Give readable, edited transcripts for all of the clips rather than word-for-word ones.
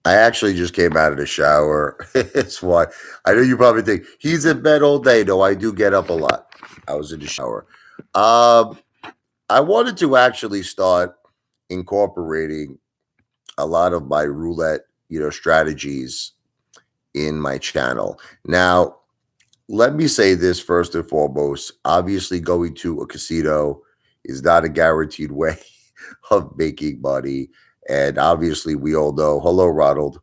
I actually just came out of the shower. It's why I know you probably think he's in bed all day. No, I do get up a lot. I was in the shower. Um, I wanted to actually start incorporating a lot of my roulette, strategies in my channel. Now, let me say this first and foremost. Obviously, going to a casino is not a guaranteed way of making money. And obviously, we all know. Hello, Ronald.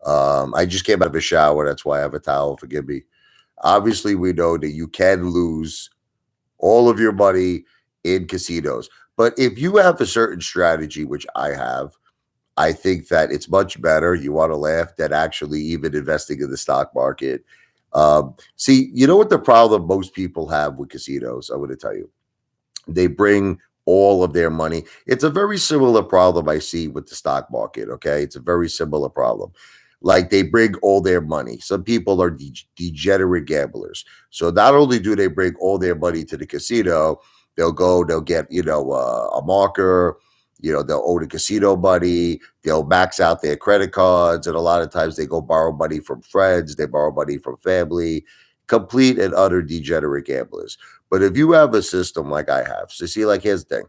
I just came out of a shower. That's why I have a towel. Forgive me. Obviously, we know that you can lose all of your money in casinos. But if you have a certain strategy, which I have, I think that it's much better. You want to laugh than actually even investing in the stock market. See, you know what the problem most people have with casinos? I'm going to tell you. They bring all of their money. It's a very similar problem I see with the stock market. Okay. It's a very similar problem. Like they bring all their money. Some people are degenerate gamblers. So not only do they bring all their money to the casino, they'll get, a marker, they'll own a casino money, they'll max out their credit cards. And a lot of times they go borrow money from friends, they borrow money from family, complete and utter degenerate gamblers. But if you have a system like I have, so see, like here's the thing.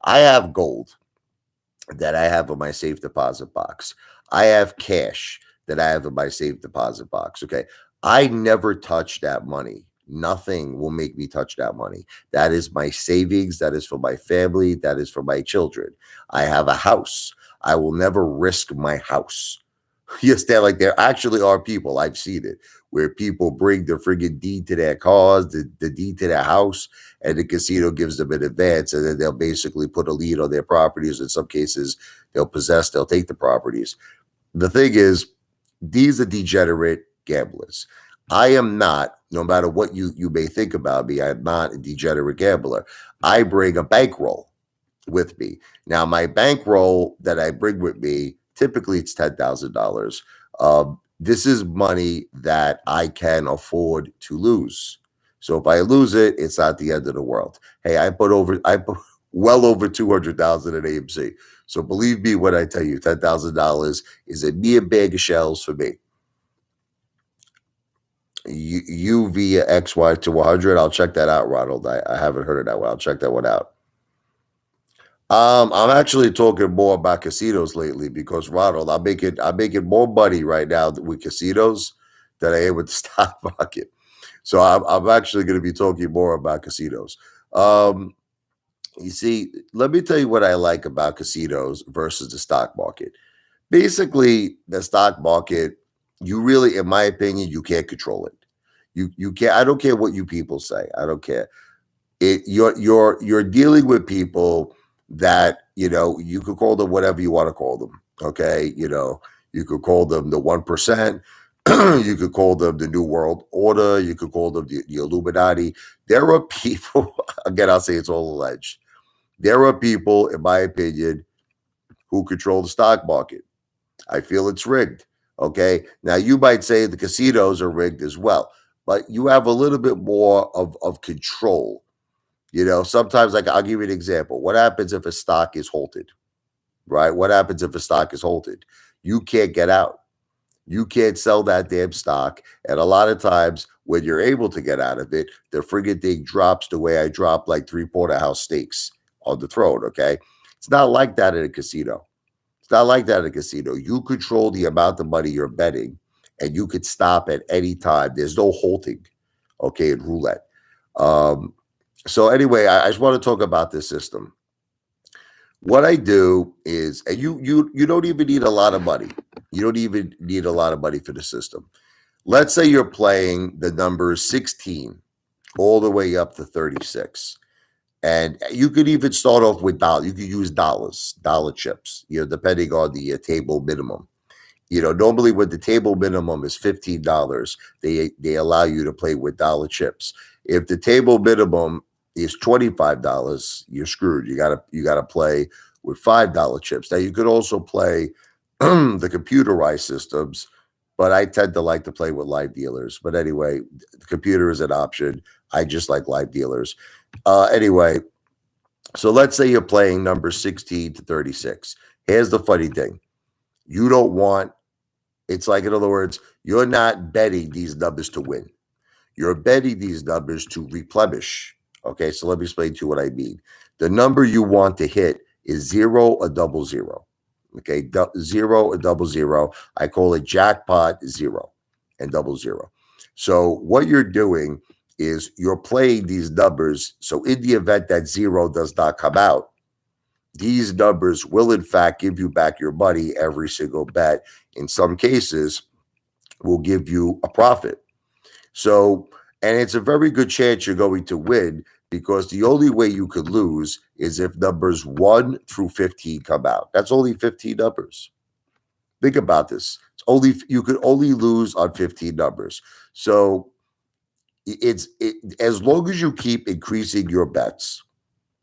I have gold that I have in my safe deposit box. I have cash that I have in my safe deposit box. Okay. I never touch that money. Nothing will make me touch that money. That is my savings. That is for my family. That is for my children. I have a house. I will never risk my house. You understand? Like there actually are people, I've seen it, where people bring the friggin' deed to their cars, the deed to their house, and the casino gives them an advance, and then they'll basically put a lien on their properties. In some cases, they'll take the properties. The thing is, these are degenerate gamblers. I am not, no matter what you may think about me, I'm not a degenerate gambler. I bring a bankroll with me. Now, my bankroll that I bring with me, typically it's $10,000. This is money that I can afford to lose. So if I lose it, it's not the end of the world. Hey, I put well over 200,000 in AMC. So believe me when I tell you, $10,000 is a mere bag of shells for me. You via XY to 100. I'll check that out, Ronald. I haven't heard of that one. I'll check that one out. I'm actually talking more about casinos lately because Ronald, I'm making more money right now with casinos than I am with the stock market. So I'm actually going to be talking more about casinos. Um, you see, let me tell you what I like about casinos versus the stock market. Basically, the stock market, you really, in my opinion, you can't control it. You can't. I don't care what you people say. I don't care. You're dealing with people that you could call them whatever you want to call them. Okay, you could call them the 1%. You could call them the New World Order. You could call them the Illuminati. There are people. Again, I'll say it's all alleged. There are people, in my opinion, who control the stock market. I feel it's rigged. Okay. Now you might say the casinos are rigged as well, but you have a little bit more of control. Sometimes, like, I'll give you an example. What happens if a stock is halted, right? What happens if a stock is halted? You can't get out. You can't sell that damn stock. And a lot of times when you're able to get out of it, the friggin' thing drops the way I drop like three porterhouse steaks on the throne. Okay. It's not like that in a casino. It's not like that in a casino. You control the amount of money you're betting and you could stop at any time. There's no halting, okay, in roulette. Um, so anyway, I just want to talk about this system. What I do is, and you don't even need a lot of money. You don't even need a lot of money for the system. Let's say you're playing the numbers 16 all the way up to 36. And you could even start off with dollars. You could use dollar chips, depending on the table minimum. Normally when the table minimum is $15, they allow you to play with dollar chips. If the table minimum is $25, you're screwed. You gotta play with $5 chips. Now you could also play the computerized systems, but I tend to like to play with live dealers. But anyway, the computer is an option. I just like live dealers. Anyway, so let's say you're playing number 16 to 36. Here's the funny thing. You don't want It's like, in other words, you're not betting these numbers to win. You're betting these numbers to replenish. Okay, so let me explain to you what I mean. The number you want to hit is zero or double zero. Okay, zero or double zero. I call it jackpot zero and double zero. So what you're doing is you're playing these numbers. So in the event that zero does not come out, these numbers will in fact give you back your money every single bet. In some cases, will give you a profit. So, and it's a very good chance you're going to win because the only way you could lose is if numbers 1 through 15 come out. That's only 15 numbers. Think about this. It's only you could only lose on 15 numbers. So, as long as you keep increasing your bets,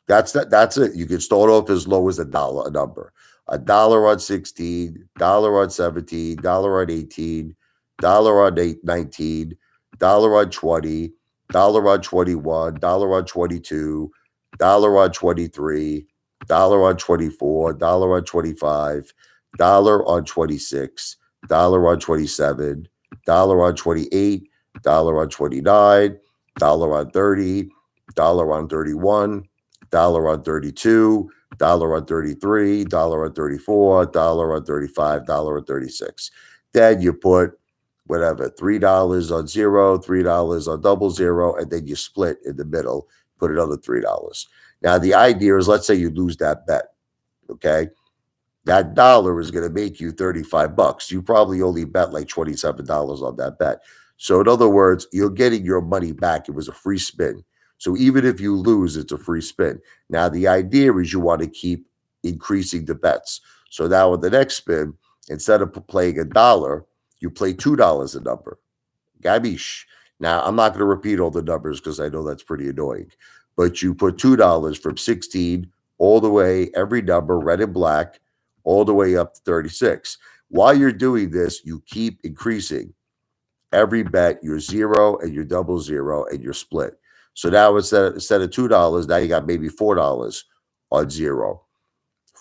that's it. You can start off as low as a number. $1 on 16, dollar on 17, dollar on 18, dollar on 19, dollar on 20, dollar on 21, dollar on 22, dollar on 23, dollar on 24, dollar on 25, dollar on 26, dollar on 27, dollar on 28, dollar on 29, dollar on 30, dollar on 31, dollar on 32, dollar on 33, dollar on 34, dollar on 35, dollar on 36. Then you put whatever, $3 on zero, $3 on double zero, and then you split in the middle, put another $3. Now the idea is, let's say you lose that bet. Okay. That dollar is going to make you 35 bucks. You probably only bet like $27 on that bet. So in other words, you're getting your money back. It was a free spin. So even if you lose, it's a free spin. Now the idea is you want to keep increasing the bets. So now with the next spin, instead of playing a dollar, you play $2 a number. Gabish. Now I'm not going to repeat all the numbers because I know that's pretty annoying. But you put $2 from 16 all the way, every number, red and black, all the way up to 36. While you're doing this, you keep increasing every bet, your zero and your double zero and your split. So now instead of $2, now you got maybe $4 on zero,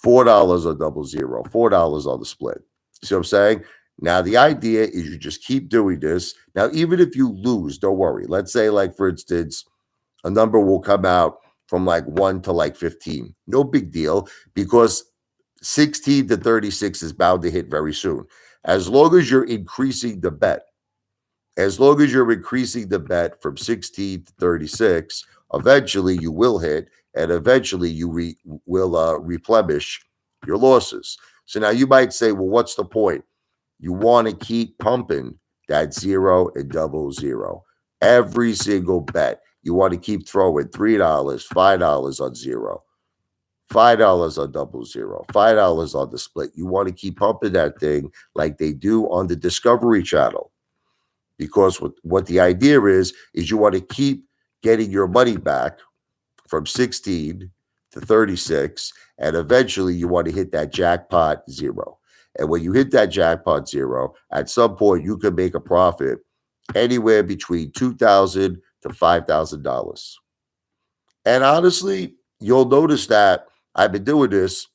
$4 on double zero, $4 on the split. See what I'm saying? Now the idea is you just keep doing this. Now, even if you lose, don't worry. Let's say, like, for instance, a number will come out from like 1 to like 15. No big deal because 16 to 36 is bound to hit very soon. As long as you're increasing the bet, as long as you're increasing the bet from 16 to 36, eventually you will hit and eventually you will replenish your losses. So now you might say, well, what's the point? You want to keep pumping that zero and double zero. Every single bet. You want to keep throwing $3, $5 on zero, $5 on double zero, $5 on the split. You want to keep pumping that thing like they do on the Discovery Channel. Because what the idea is you want to keep getting your money back from 16 to 36, and eventually you want to hit that jackpot zero. And when you hit that jackpot zero, at some point you can make a profit anywhere between $2,000 to $5,000. And honestly, you'll notice that I've been doing this.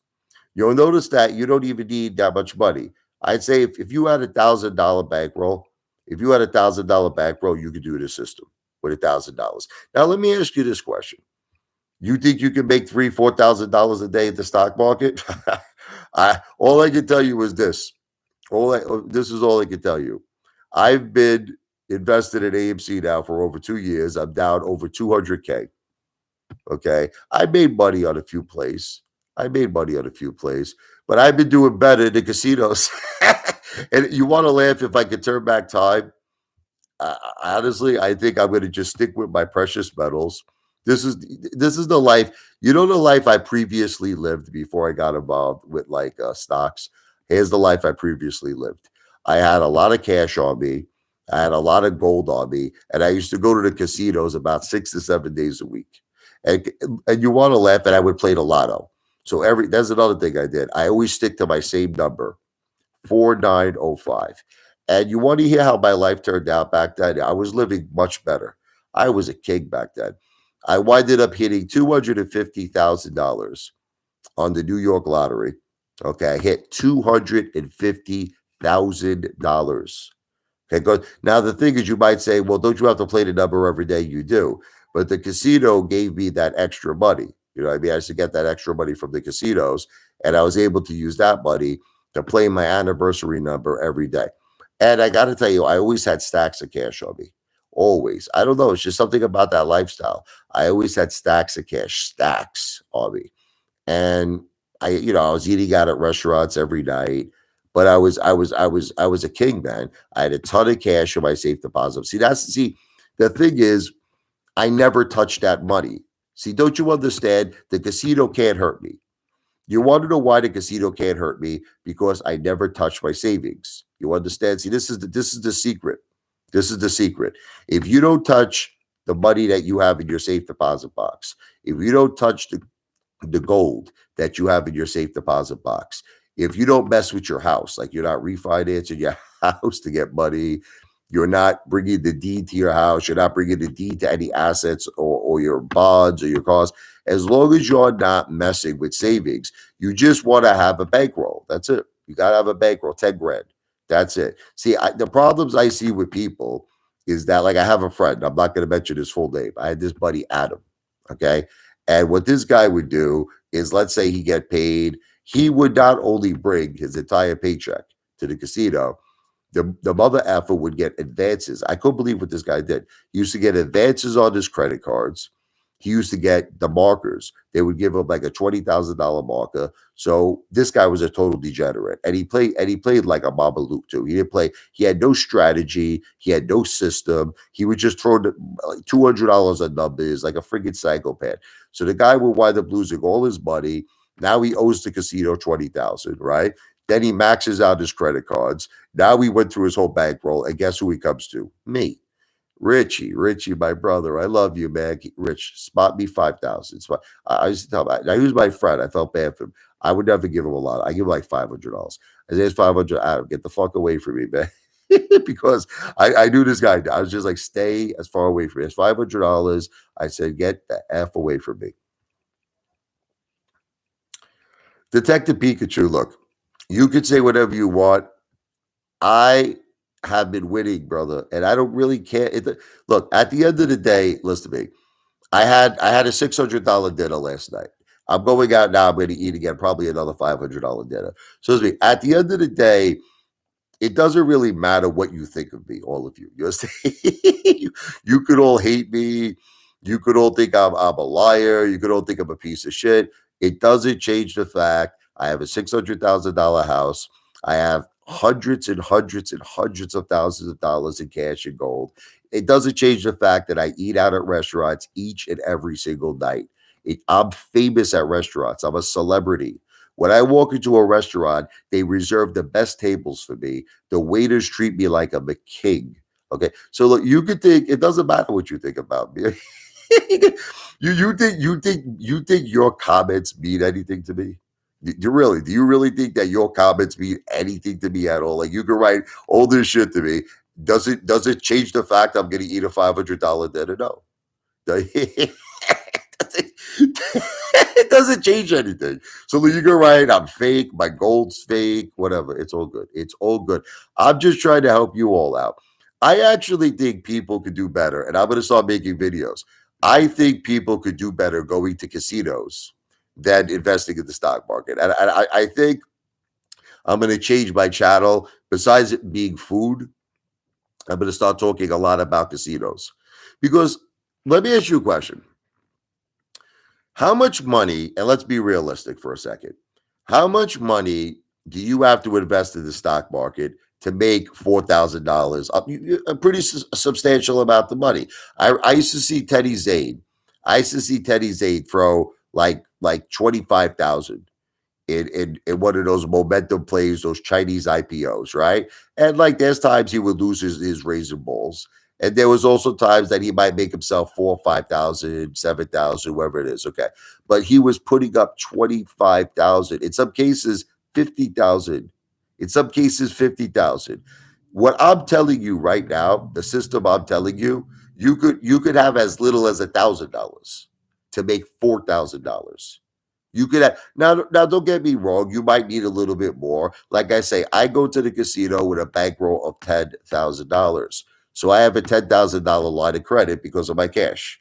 You'll notice that you don't even need that much money. I'd say if you had $1,000 bankroll, if you had $1,000 bankroll, you could do the system with $1,000. Now, let me ask you this question. You think you can make $3,000, $4,000 a day at the stock market? All I can tell you is this. This is all I can tell you. I've been invested in AMC now for over 2 years. I'm down over 200K. Okay. I made money on a few plays. But I've been doing better in the casinos. And you want to laugh if I could turn back time? Honestly, I think I'm going to just stick with my precious metals. This is the life. You know, the life I previously lived before I got involved with like stocks. Here's the life I previously lived. I had a lot of cash on me. I had a lot of gold on me, and I used to go to the casinos about 6 to 7 days a week. And and you want to laugh, and I would play the lotto. So that's another thing I did. I always stick to my same number, 4905. And you want to hear how my life turned out back then? I was living much better. I was a king back then. I winded up hitting $250,000 on the New York lottery. Okay, I hit $250,000. $1,000. Okay, good. Now the thing is, you might say, well, don't you have to play the number every day? You do, but the casino gave me that extra money. You know, what I mean, I used to get that extra money from the casinos, and I was able to use that money to play my anniversary number every day. And I got to tell you, I always had stacks of cash on me. Always. I don't know. It's just something about that lifestyle. I always had stacks of cash, stacks on me. And I was eating out at restaurants every night, but I was a king, man. I had a ton of cash in my safe deposit. See, the thing is, I never touched that money. See, don't you understand? The casino can't hurt me. You want to know why the casino can't hurt me? Because I never touch my savings. You understand? See, this is the secret. This is the secret. If you don't touch the money that you have in your safe deposit box, if you don't touch the gold that you have in your safe deposit box, if you don't mess with your house, like you're not refinancing your house to get money, you're not bringing the deed to your house, you're not bringing the deed to any assets or your bonds or your cars, as long as you're not messing with savings, you just want to have a bankroll. That's it. You got to have a bankroll, 10 grand. That's it. See, the problems I see with people is that, like, I have a friend, I'm not going to mention his full name. I had this buddy, Adam. Okay. And what this guy would do is, let's say he get paid, he would not only bring his entire paycheck to the casino, the mother effer would get advances. I couldn't believe what this guy did. He used to get advances on his credit cards. He used to get the markers. They would give him like a $20,000 marker. So this guy was a total degenerate, and he played like a Mama Luke too. He didn't play. He had no strategy. He had no system. He would just throw like $200 on numbers like a friggin' psychopath. So the guy would wind up losing all his money. Now he owes the casino 20,000, right? Then he maxes out his credit cards. Now he went through his whole bankroll, and guess who he comes to? Me. Richie, my brother, I love you, man. Rich, spot me 5,000. I used to tell him, now he was my friend. I felt bad for him. I would never give him a lot. I give him like $500. I said, it's 500. Adam, get the fuck away from me, man. Because I knew this guy. I was just like, stay as far away from me. It's $500. I said, get the F away from me. Detective Pikachu, look, you could say whatever you want. I have been winning, brother, and I don't really care. Look, at the end of the day, listen to me. I had a $600 dinner last night. I'm going out now. I'm going to eat again, probably another $500 dinner. So listen to me. At the end of the day, it doesn't really matter what you think of me, all of you. You understand? You could all hate me. You could all think I'm a liar. You could all think I'm a piece of shit. It doesn't change the fact I have a $600,000 house. I have hundreds and hundreds and hundreds of thousands of dollars in cash and gold. It doesn't change the fact that I eat out at restaurants each and every single night. I'm famous at restaurants. I'm a celebrity. When I walk into a restaurant, they reserve the best tables for me. The waiters treat me like I'm a king. Okay. So look, you could think it doesn't matter what you think about me. You think your comments mean anything to me? Do you really think that your comments mean anything to me at all? Like, you can write all this shit to me. Does it change the fact I'm gonna eat a $500 dinner? No. It doesn't change anything. So you can write, I'm fake, my gold's fake, whatever. It's all good. It's all good. I'm just trying to help you all out. I actually think people could do better, and I'm going to start making videos. I think people could do better going to casinos than investing in the stock market. And I think I'm going to change my channel. Besides it being food, I'm going to start talking a lot about casinos. Because let me ask you a question. How much money, and let's be realistic for a second, how much money do you have to invest in the stock market to make $4,000? A pretty substantial amount of money. I used to see Teddy Zane. I used to see Teddy Zane throw like 25,000 in one of those momentum plays, those Chinese IPOs, right? And like there's times he would lose his razor balls. And there was also times that he might make himself 4, 5,000, 7,000, whatever it is. Okay. But he was putting up 25,000. In some cases, 50,000. In some cases, 50,000. What I'm telling you right now, the system I'm telling you, you could have as little as $1,000 to make $4,000. You could have now. Don't get me wrong. You might need a little bit more. Like I say, I go to the casino with a bankroll of $10,000, so I have a $10,000 line of credit because of my cash.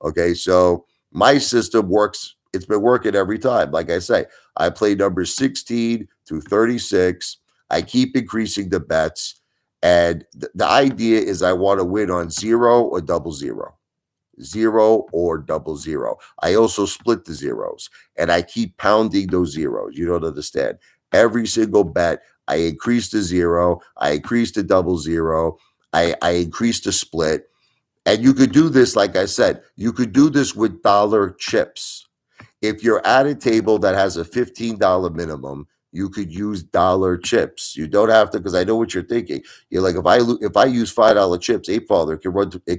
Okay, so my system works. It's been working every time. Like I say, I play numbers 16 through 36. I keep increasing the bets, and the idea is I want to win on zero or double zero, zero or double zero. I also split the zeros and I keep pounding those zeros. You don't understand. Every single bet, I increase the zero, I increase the double zero, I increase the split. And you could do this, like I said, you could do this with dollar chips. If you're at a table that has a $15 minimum, you could use dollar chips. You don't have to, because I know what you're thinking. You're like, if I use $5 chips, Apefather, it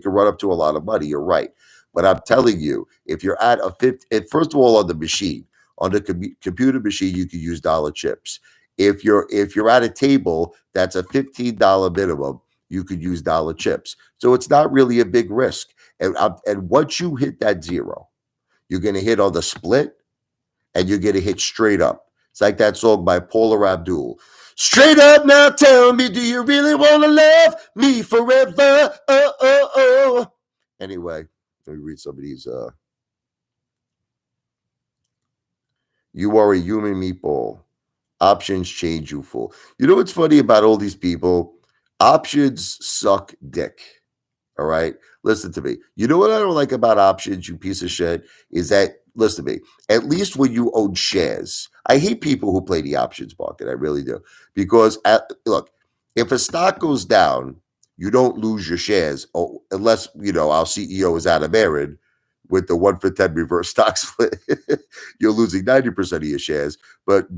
can run up to a lot of money. You're right, but I'm telling you, if you're at a 50, first of all, on the machine, on the computer machine, you can use dollar chips. If you're at a table that's a $15 minimum, you could use dollar chips. So it's not really a big risk. And once you hit that zero, you're going to hit on the split and you're going to hit straight up. It's like that song by Paula Abdul. Straight up now, tell me, do you really want to love me forever? Oh, oh, oh. Anyway, let me read some of these. You are a human meatball. Options change you full. You know what's funny about all these people? Options suck dick. All right. Listen to me. You know what I don't like about options, you piece of shit, is that, listen to me, at least when you own shares, I hate people who play the options market. I really do. Because, look, if a stock goes down, you don't lose your shares, unless, our CEO is Adam Aaron with the 1 for 10 reverse stock split. You're losing 90% of your shares. But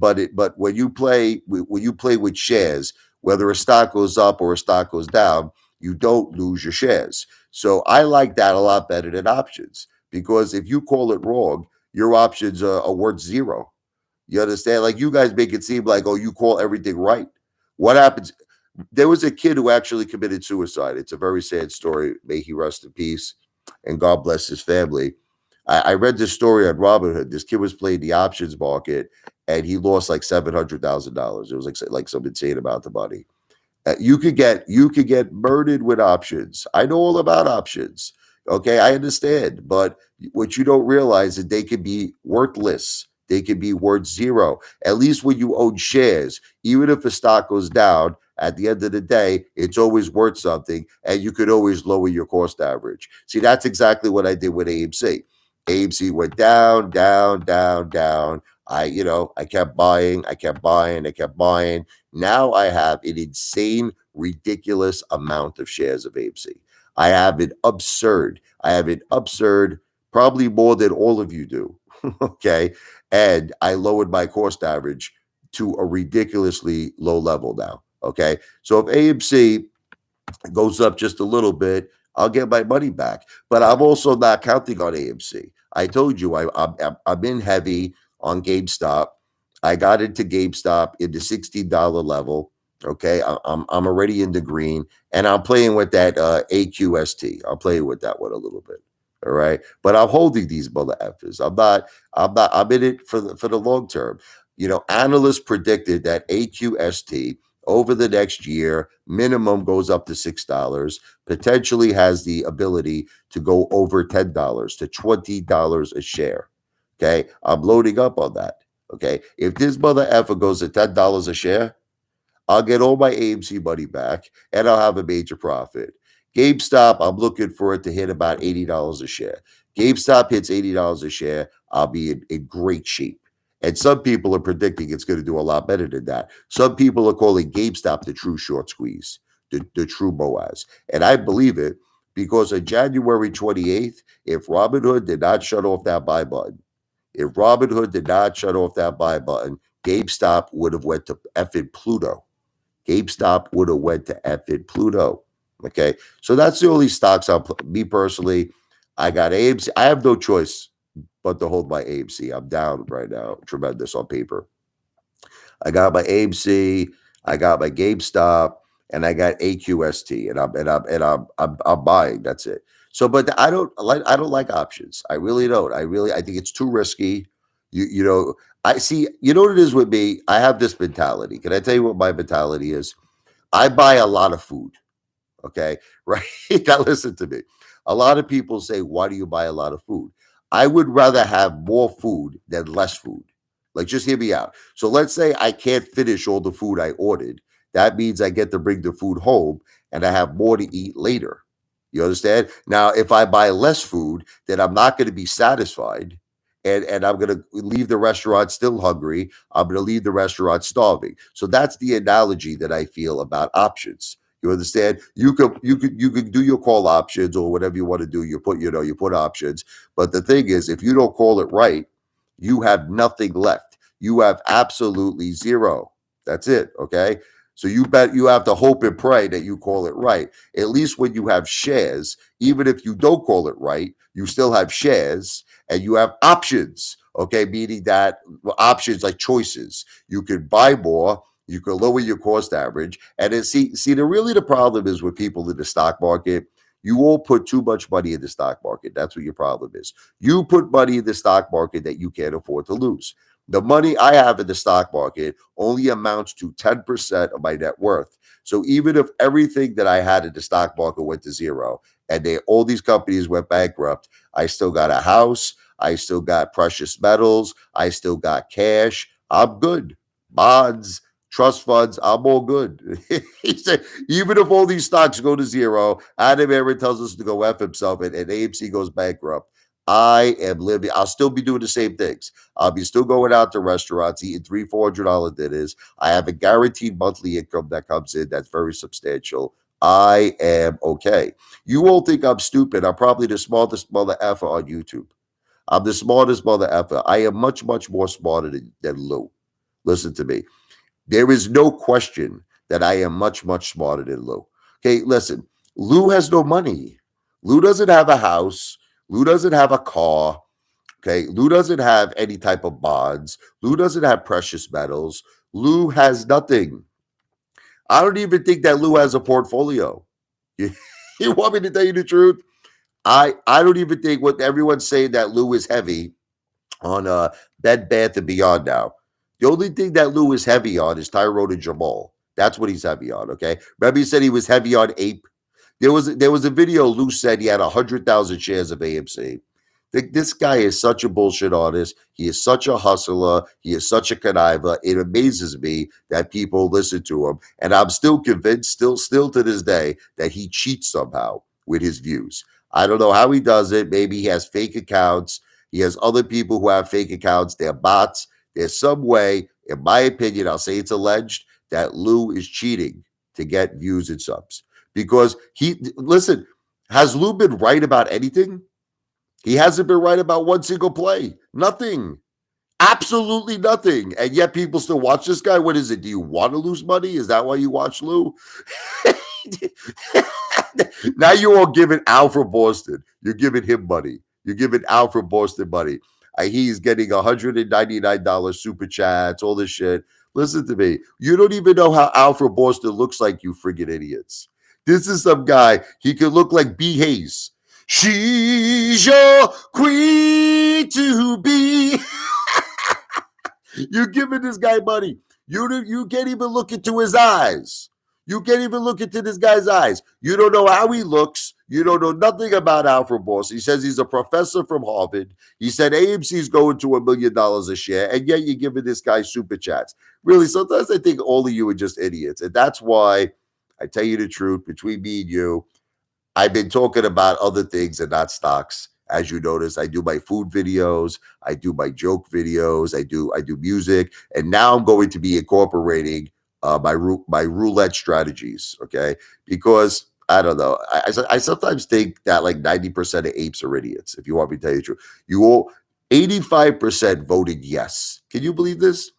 when you play with shares, whether a stock goes up or a stock goes down, you don't lose your shares. So I like that a lot better than options, because if you call it wrong, your options are worth zero. You understand? Like, you guys make it seem like, oh, you call everything right. What happens? There was a kid who actually committed suicide. It's a very sad story. May he rest in peace, and God bless his family. I read this story on Robinhood. This kid was playing the options market, and he lost like $700,000. It was like some insane amount of money. You could get murdered with options. I know all about options. Okay, I understand, but what you don't realize is they can be worthless. They can be worth zero. At least when you own shares, even if the stock goes down, at the end of the day, it's always worth something, and you could always lower your cost average. See, that's exactly what I did with AMC. AMC went down, down, down, down. I kept buying, I kept buying, I kept buying. Now I have an insane, ridiculous amount of shares of AMC. I have an absurd, probably more than all of you do. Okay. And I lowered my cost average to a ridiculously low level now. Okay. So if AMC goes up just a little bit, I'll get my money back. But I'm also not counting on AMC. I told you I'm in heavy on GameStop. I got into GameStop in the $16 level. Okay, I'm already in the green, and I'm playing with that AQST. I'll play with that one a little bit. All right, but I'm holding these mother effers. I'm not. I'm in it for the long term. Analysts predicted that AQST over the next year, minimum goes up to $6, potentially has the ability to go over $10 to $20 a share. Okay. I'm loading up on that. Okay. If this mother effer goes to $10 a share, I'll get all my AMC money back and I'll have a major profit. GameStop, I'm looking for it to hit about $80 a share. GameStop hits $80 a share, I'll be in great shape. And some people are predicting it's going to do a lot better than that. Some people are calling GameStop the true short squeeze, the true Boaz. And I believe it, because on January 28th, if Robinhood did not shut off that buy button, GameStop would have went to effing Pluto. GameStop would have went to effing Pluto. Okay, so that's the only stocks me personally. I got AMC. I have no choice but to hold my AMC. I'm down right now, tremendous on paper. I got my AMC, I got my GameStop, and I got AQST, and I'm buying. That's it. So, but I don't like options. I really don't. I think it's too risky. You know, I see. You know what it is with me? I have this mentality. Can I tell you what my mentality is? I buy a lot of food. Okay. Right. Now, listen to me. A lot of people say, why do you buy a lot of food? I would rather have more food than less food. Like, just hear me out. So, let's say I can't finish all the food I ordered. That means I get to bring the food home and I have more to eat later. You understand? Now, if I buy less food, then I'm not going to be satisfied. And I'm going to leave the restaurant still hungry. I'm going to leave the restaurant starving. So that's the analogy that I feel about options. You understand? You could do your call options or whatever you want to do. You put options. But the thing is, if you don't call it right, you have nothing left. You have absolutely zero. That's it. Okay. So you have to hope and pray that you call it right. At least when you have shares, even if you don't call it right, you still have shares and you have options. Okay, meaning that options like choices. You can buy more, you can lower your cost average. And the problem is with people in the stock market, you all put too much money in the stock market. That's what your problem is. You put money in the stock market that you can't afford to lose. The money I have in the stock market only amounts to 10% of my net worth. So even if everything that I had in the stock market went to zero and all these companies went bankrupt, I still got a house, I still got precious metals, I still got cash. I'm good. Bonds, trust funds, I'm all good. He said, even if all these stocks go to zero, Adam Aaron tells us to go F himself and AMC goes bankrupt. I am living, I'll still be doing the same things. I'll be still going out to restaurants, eating $300-$400 dinners. I have a guaranteed monthly income that comes in that's very substantial. I am okay. You won't think I'm stupid. I'm probably the smartest mother effer on YouTube. I'm the smartest mother effer. I am much, much more smarter than Lou. Listen to me. There is no question that I am much, much smarter than Lou. Okay, listen, Lou has no money. Lou doesn't have a house. Lou doesn't have a car. Okay, Lou doesn't have any type of bonds. Lou doesn't have precious metals. Lou has nothing. I don't even think that Lou has a portfolio. You, you want me to tell you the truth? I don't even think what everyone's saying that Lou is heavy on Bed Bath and Beyond now. The only thing that Lou is heavy on is Tyrone and Jamal. That's what he's heavy on. Okay. Remember, he said he was heavy on Ape. There was a video. Lou said he had 100,000 shares of AMC. This guy is such a bullshit artist. He is such a hustler. He is such a conniver. It amazes me that people listen to him, and I'm still convinced, still to this day, that he cheats somehow with his views. I don't know how he does it. Maybe he has fake accounts. He has other people who have fake accounts. They're bots. There's some way, in my opinion, I'll say it's alleged that Lou is cheating to get views and subs. Because listen, has Lou been right about anything? He hasn't been right about one single play. Nothing. Absolutely nothing. And yet people still watch this guy. What is it? Do you want to lose money? Is that why you watch Lou? Now you're all giving Al from Boston. You're giving him money. You're giving Al from Boston money. He's getting $199 super chats, all this shit. Listen to me. You don't even know how Al from Boston looks like, you friggin' idiots. This is some guy. He could look like B. Hayes. She's your queen to be. You're giving this guy money. You can't even look into his eyes. You can't even look into this guy's eyes. You don't know how he looks. You don't know nothing about Alfred Boss. He says he's a professor from Harvard. He said AMC's going to $1 million a share, and yet you're giving this guy super chats. Really, sometimes I think all of you are just idiots. And that's why I tell you the truth, between me and you, I've been talking about other things and not stocks. As you notice, I do my food videos, I do my joke videos, I do music, and now I'm going to be incorporating my roulette strategies. Okay, because I don't know, I sometimes think that like 90% of apes are idiots. If you want me to tell you the truth, you all 85% voted yes. Can you believe this?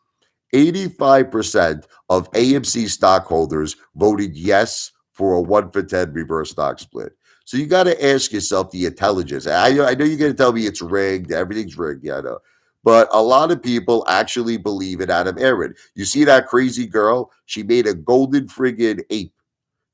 85% of AMC stockholders voted yes for a 1-for-10 reverse stock split. So you got to ask yourself the intelligence. I know you're going to tell me it's rigged. Everything's rigged. Yeah, I know. But a lot of people actually believe in Adam Aaron. You see that crazy girl? She made a golden friggin' ape.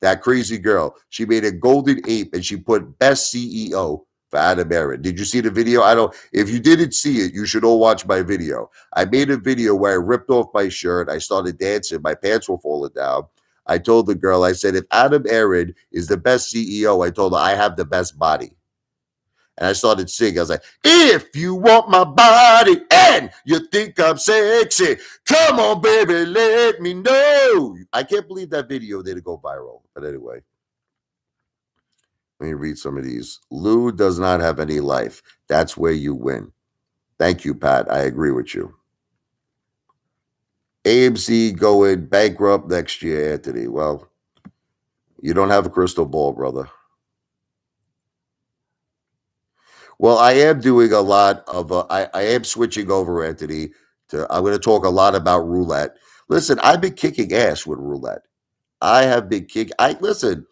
That crazy girl. She made a golden ape and she put best CEO. for Adam Aaron. Did you see the video? I don't. If you didn't see it, you should all watch my video. I made a video where I ripped off my shirt. I started dancing. My pants were falling down. I told the girl, I said, if Adam Aaron is the best CEO, I told her I have the best body. And I started singing. I was like, if you want my body and you think I'm sexy, come on, baby, let me know. I can't believe that video didn't go viral. But anyway, let me read some of these. Lou does not have any life. That's where you win. Thank you, Pat. I agree with you. AMC going bankrupt next year, Anthony. Well, you don't have a crystal ball, brother. Well, I am doing a lot of. I am switching over, Anthony. I'm going to talk a lot about roulette. Listen, I've been kicking ass with roulette. I have been kicking. I listen.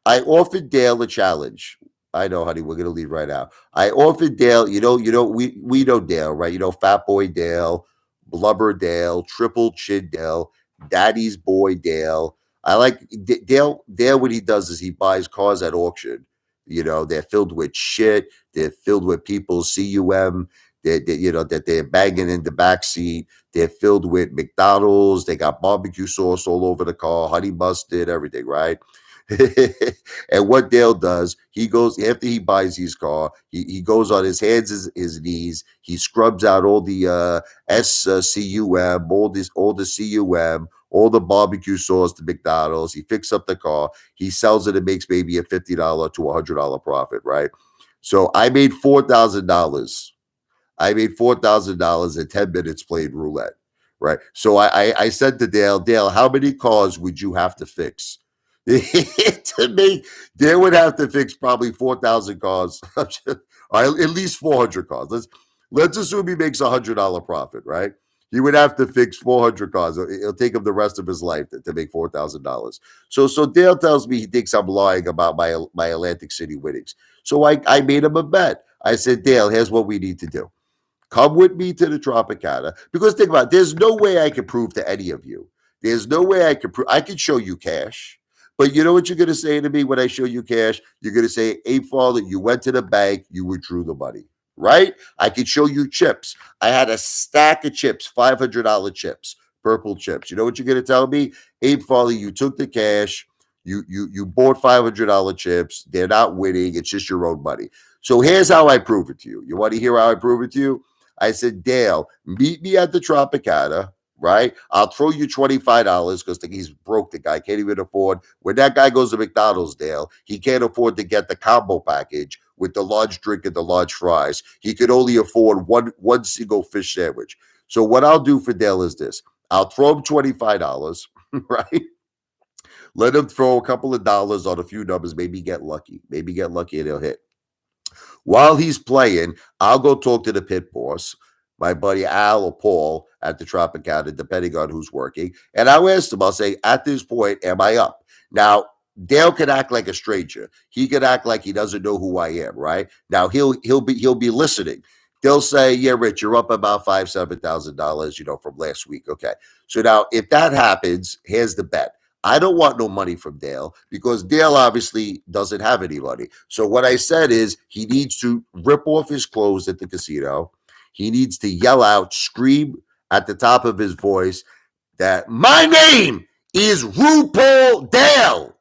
I offered Dale a challenge. I know, honey. We're gonna leave right now. I offered Dale. We know Dale, right? Fat Boy Dale, Blubber Dale, Triple Chin Dale, Daddy's Boy Dale. I like Dale. Dale, what he does is he buys cars at auction. They're filled with shit. They're filled with people's cum. That they're banging in the back seat. They're filled with McDonald's. They got barbecue sauce all over the car, honey mustard, everything, right? And what Dale does, he goes after he buys his car, he goes on his hands, his knees, he scrubs out all the SCUM, all the cum, all the barbecue sauce to McDonald's. He fixes up the car, he sells it and makes maybe a $50 to $100 profit, right? So I made $4,000. I made $4,000 in 10 minutes playing roulette, right? So I said to Dale, how many cars would you have to fix? To me, they would have to fix probably 4,000 cars, or at least 400 cars. Let's assume he makes $100 profit, right? He would have to fix 400 cars. It'll take him the rest of his life to make $4,000. So Dale tells me he thinks I'm lying about my Atlantic City winnings. So I made him a bet. I said, Dale, here's what we need to do. Come with me to the Tropicana. Because think about it, there's no way I can prove to any of you. There's no way I can prove. I can show you cash. But you know what you're going to say to me when I show you cash? You're going to say, Apefather, you went to the bank, you withdrew the money, right? I could show you chips. I had a stack of chips, $500 chips, purple chips. You know what you're going to tell me? Apefather, you took the cash, you bought $500 chips. They're not winning. It's just your own money. So here's how I prove it to you. You want to hear how I prove it to you? I said, Dale, meet me at the Tropicana. Right? I'll throw you $25 because he's broke. The guy can't even afford. When that guy goes to McDonald's, Dale, he can't afford to get the combo package with the large drink and the large fries. He could only afford one single fish sandwich. So what I'll do for Dale is this. I'll throw him $25, right? Let him throw a couple of dollars on a few numbers, maybe get lucky. Maybe get lucky and he'll hit. While he's playing, I'll go talk to the pit boss, my buddy Al or Paul at the Tropicana, depending on who's working. And I'll ask them, I'll say, at this point, am I up? Now, Dale can act like a stranger. He can act like he doesn't know who I am, right? Now he'll be listening. They'll say, yeah, Rich, you're up about $5,000-$7,000, from last week. Okay. So now if that happens, here's the bet. I don't want no money from Dale because Dale obviously doesn't have any money. So what I said is he needs to rip off his clothes at the casino. He needs to yell out, scream at the top of his voice that my name is RuPaul Dale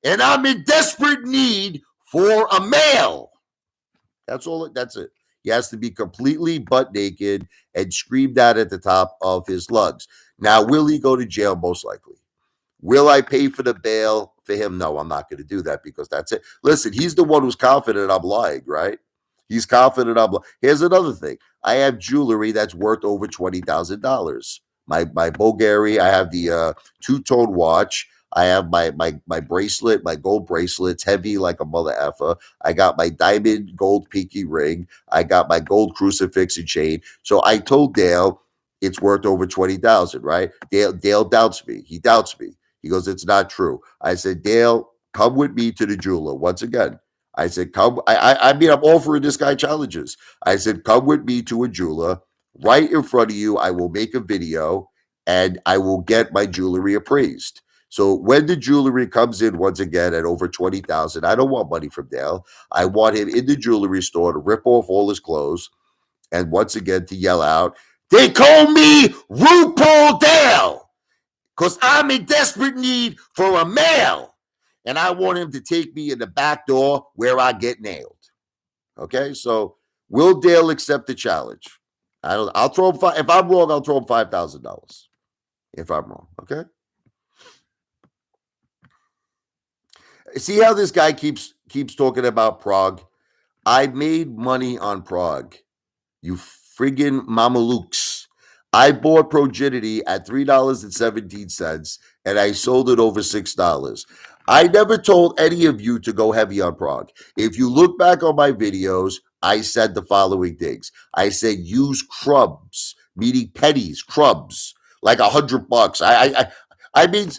and I'm in desperate need for a male. That's all. That's it. He has to be completely butt naked and scream that at the top of his lungs. Now, will he go to jail? Most likely. Will I pay for the bail for him? No, I'm not going to do that because that's it. Listen, he's the one who's confident I'm lying, right? He's confident I'm lying. Here's another thing. I have jewelry that's worth over $20,000. My Bulgari, I have the two-tone watch. I have my bracelet, my gold bracelet. It's heavy like a mother effer. I got my diamond gold pinky ring. I got my gold crucifix and chain. So I told Dale it's worth over $20,000, right? Dale doubts me. He doubts me. He goes, it's not true. I said, Dale, come with me to the jeweler. Once again, I said, come. I mean, I'm offering this guy challenges. I said, come with me to a jeweler. Right in front of you, I will make a video and I will get my jewelry appraised. So when the jewelry comes in once again at over 20,000, I don't want money from Dale. I want him in the jewelry store to rip off all his clothes and once again to yell out, "They call me RuPaul Dale because I'm in desperate need for a male." And I want him to take me in the back door where I get nailed. Okay, so will Dale accept the challenge? I don't. I'll throw him five. If I'm wrong, I'll throw him $5,000. If I'm wrong, okay. See how this guy keeps talking about Prague? I made money on Prague. You friggin' mamalukes. I bought Progidity at $3.17 and I sold it over $6. I never told any of you to go heavy on Prague. If you look back on my videos, I said the following things. I said use crumbs, meaning pennies, crumbs, like $100. I mean,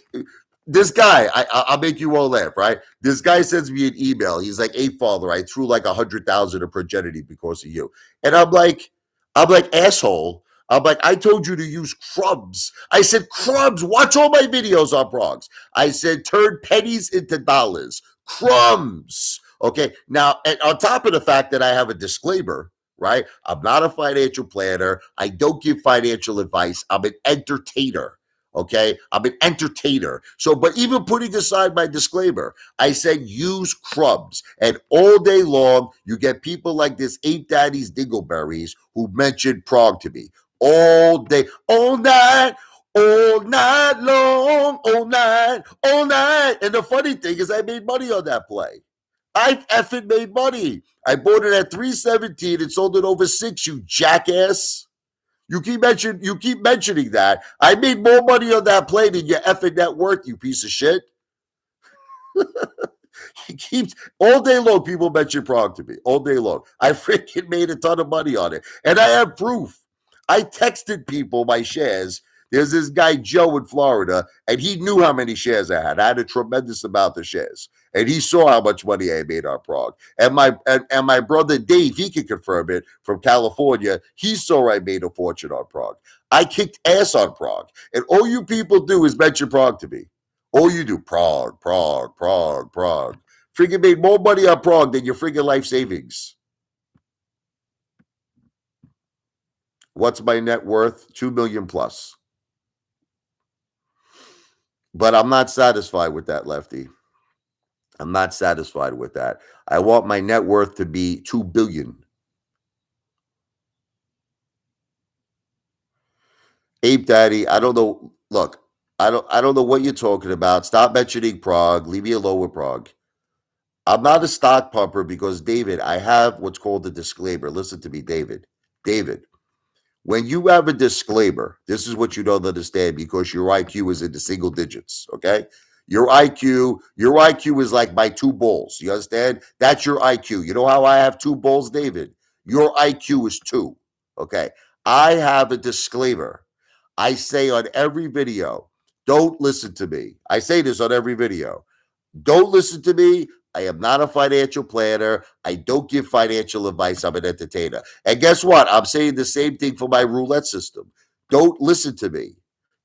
this guy, I'll make you all laugh, right? This guy sends me an email. He's like, Apefather, I threw like 100,000 of Progidity because of you. And I'm like, asshole. I'm like, I told you to use crumbs. I said, crumbs. Watch all my videos on Bronx. I said, turn pennies into dollars. Crumbs. Okay. Now, and on top of the fact that I have a disclaimer, right? I'm not a financial planner. I don't give financial advice. I'm an entertainer. Okay. I'm an entertainer. So, but even putting aside my disclaimer, I said use crumbs. And all day long, you get people like this Ain't Daddy's Dingleberries who mention Prague to me all day, all night long, all night, all night. And the funny thing is, I made money on that play. I effing made money. I bought it at 317 and sold it over 6, you jackass. You keep mentioning that. I made more money on that play than your effing net worth, you piece of shit. He keeps all day long. People mention Prague to me all day long. I freaking made a ton of money on it, and I have proof. I texted people my shares. There's this guy Joe in Florida, and he knew how many shares I had. I had a tremendous amount of shares, and he saw how much money I made on Prague. And my brother Dave, he can confirm it from California. He saw I made a fortune on Prague. I kicked ass on Prague, and all you people do is mention Prague to me. All you do, Prague. Freaking made more money on Prague than your freaking life savings. What's my net worth? 2 million plus. But I'm not satisfied with that, Lefty. I'm not satisfied with that. I want my net worth to be 2 billion. Ape Daddy, I don't know. Look, I don't know what you're talking about. Stop mentioning Prague. Leave me alone with Prague. I'm not a stock pumper because, David, I have what's called a disclaimer. Listen to me, David. David, when you have a disclaimer, this is what you don't understand because your IQ is in the single digits, okay? Your IQ is like my 2 balls. You understand? That's your IQ. You know how I have 2 balls, David? Your IQ is 2, okay? I have a disclaimer. I say on every video, don't listen to me. I say this on every video. Don't listen to me. I am not a financial planner. I don't give financial advice. I'm an entertainer. And guess what? I'm saying the same thing for my roulette system. Don't listen to me.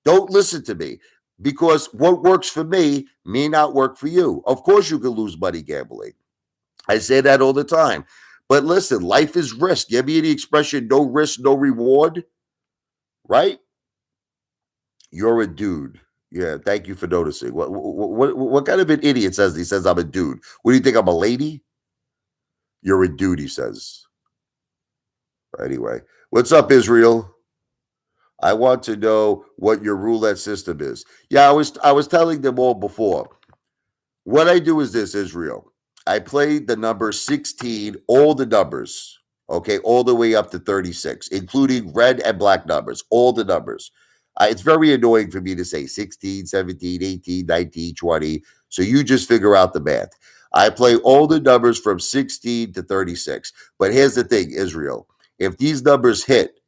Don't listen to me because what works for me may not work for you. Of course, you can lose money gambling. I say that all the time. But listen, life is risk. You ever hear the expression, no risk, no reward? Right? You're a dude. Yeah, thank you for noticing. What kind of an idiot says he says I'm a dude? What do you think? I'm a lady? You're a dude, he says. Anyway, what's up, Israel? I want to know what your roulette system is. Yeah, I was telling them all before. What I do is this, Israel. I play the number 16, all the numbers, okay, all the way up to 36, including red and black numbers, all the numbers. It's very annoying for me to say 16, 17, 18, 19, 20. So you just figure out the math. I play all the numbers from 16 to 36. But here's the thing, Israel. If these numbers hit,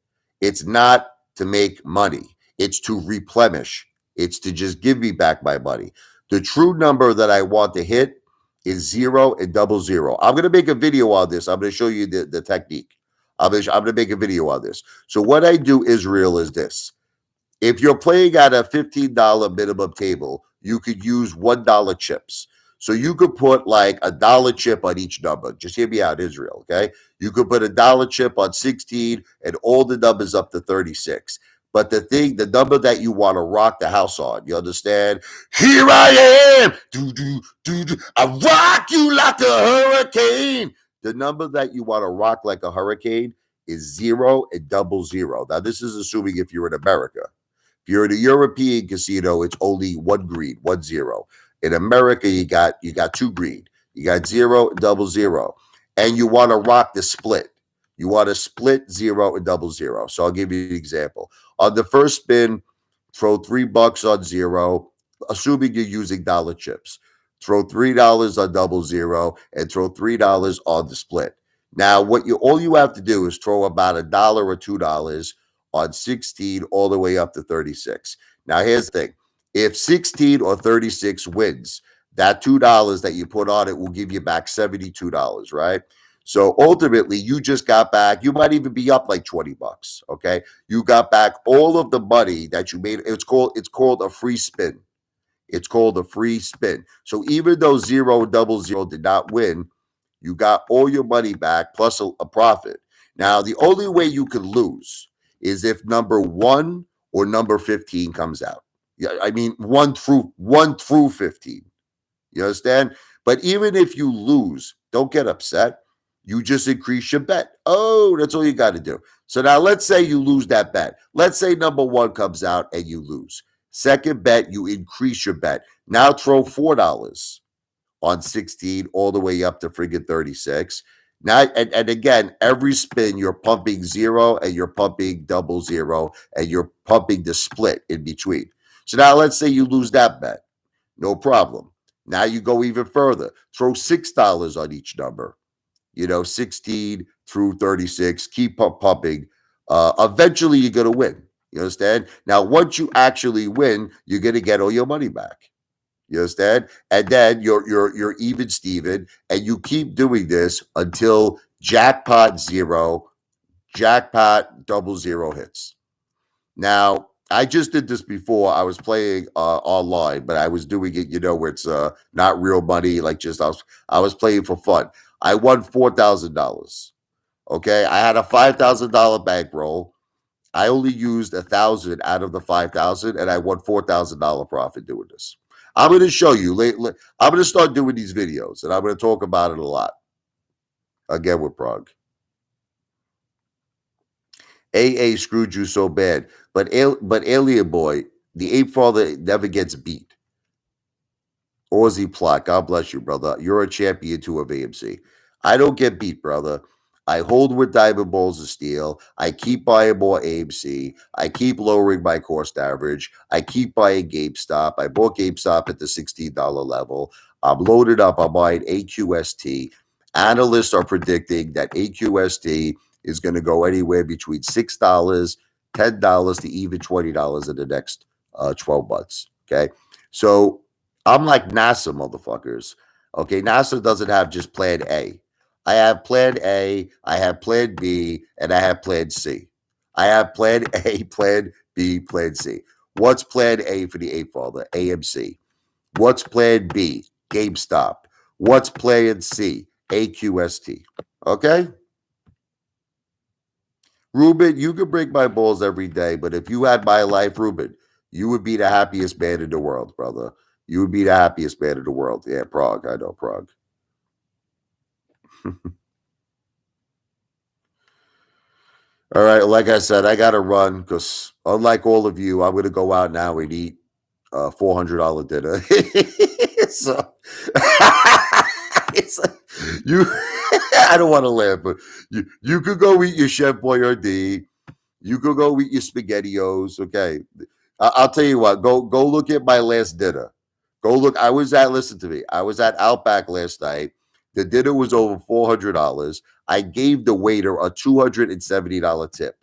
it's not to make money. It's to replenish. It's to just give me back my money. The true number that I want to hit is 0 and 00. I'm going to make a video on this. I'm going to show you the technique. I'm going to make a video on this. So what I do, Israel, is this. If you're playing at a $15 minimum table, you could use $1 chips. So you could put like a dollar chip on each number. Just hear me out, Israel, okay? You could put a dollar chip on 16 and all the numbers up to 36. But the number that you want to rock the house on, you understand? Here I am, do do do do. I rock you like a hurricane. The number that you want to rock like a hurricane is 0 and 00. Now, this is assuming if you're in America. If you're in a European casino, it's only one green, 10. In America, you got two green. You got 0 and 00. And you want to rock the split. You want to split 0 and 00. So I'll give you an example. On the first spin, throw $3 on 0, assuming you're using dollar chips. Throw $3 on 00 and throw $3 on the split. Now, all you have to do is throw about $1 or $2 on 16 all the way up to 36. Now, here's the thing. If 16 or 36 wins, that $2 that you put on it will give you back $72, right? So ultimately, you just got back, you might even be up like $20, okay? You got back all of the money that you made. It's called a free spin. It's called a free spin. So even though 0 and 00 did not win, you got all your money back plus a profit. Now, the only way you could lose is if number 1 or number 15 comes out. Yeah, I mean 1 through 15. You understand? But even if you lose, don't get upset. You just increase your bet. Oh, that's all you got to do. So now let's say you lose that bet. Let's say number 1 comes out and you lose. Second bet, you increase your bet. Now throw $4 on 16 all the way up to friggin' 36. Now, and again, every spin you're pumping 0 and you're pumping 00 and you're pumping the split in between. So now let's say you lose that bet. No problem. Now you go even further. Throw $6 on each number. 16 through 36. Keep pumping. Eventually you're going to win. You understand? Now, once you actually win, you're going to get all your money back. You understand? And then you're even Steven, and you keep doing this until jackpot 0, jackpot 00 hits. Now, I just did this before. I was playing online, but I was doing it, where it's not real money, like just I was playing for fun. I won $4,000. Okay, I had a $5,000 bankroll. I only used 1,000 out of the 5,000, and I won $4,000 profit doing this. I'm going to show you. I'm going to start doing these videos, and I'm going to talk about it a lot. Again with Prague. AA screwed you so bad, but Alien Boy, the Apefather never gets beat. Aussie Plot, God bless you, brother. You're a champion too of AMC. I don't get beat, brother. I hold with diamond balls of steel. I keep buying more AMC. I keep lowering my cost average. I keep buying GameStop. I bought GameStop at the $16 level. I'm loaded up. I'm buying AQST. Analysts are predicting that AQST is going to go anywhere between $6, $10 to even $20 in the next 12 months. Okay. So I'm like NASA, motherfuckers. Okay. NASA doesn't have just plan A. I have plan A, I have plan B, and I have plan C. I have plan A, plan B, plan C. What's plan A for the Apefather? AMC. What's plan B? GameStop. What's plan C? AQST. Okay? Ruben, you can break my balls every day, but if you had my life, Ruben, you would be the happiest man in the world, brother. You would be the happiest man in the world. Yeah, Prague. I know Prague. All right, like I said, I got to run because unlike all of you, I'm going to go out now and eat a $400 dinner. So it's like, you, I don't want to laugh, but you could go eat your Chef Boyardee. You could go eat your SpaghettiOs. Okay, I'll tell you what. Go look at my last dinner. Go look. Listen to me. I was at Outback last night. The dinner was over $400. I gave the waiter a $270 tip.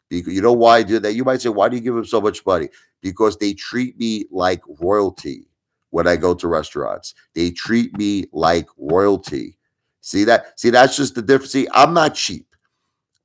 Because you know why I did that? You might say, why do you give him so much money? Because they treat me like royalty when I go to restaurants. They treat me like royalty. See that? See, that's just the difference. See, I'm not cheap.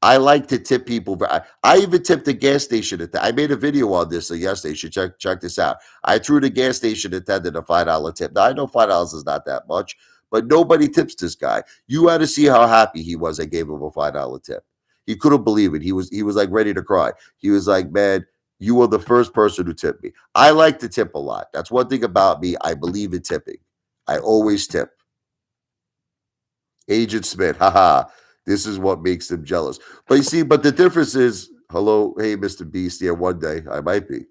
I like to tip people. I even tipped the gas station at that. I made a video on this yesterday. You should check this out. I threw the gas station attendant a $5 tip. Now I know $5 is not that much, but nobody tips this guy. You had to see how happy he was. I gave him a $5 tip. He couldn't believe it. He was like ready to cry. He was like, "Man, you were the first person who tipped me." I like to tip a lot. That's one thing about me. I believe in tipping. I always tip. Agent Smith, haha. This is what makes them jealous. But you see, but the difference is, hello, hey, Mr. Beast. Yeah, one day I might be.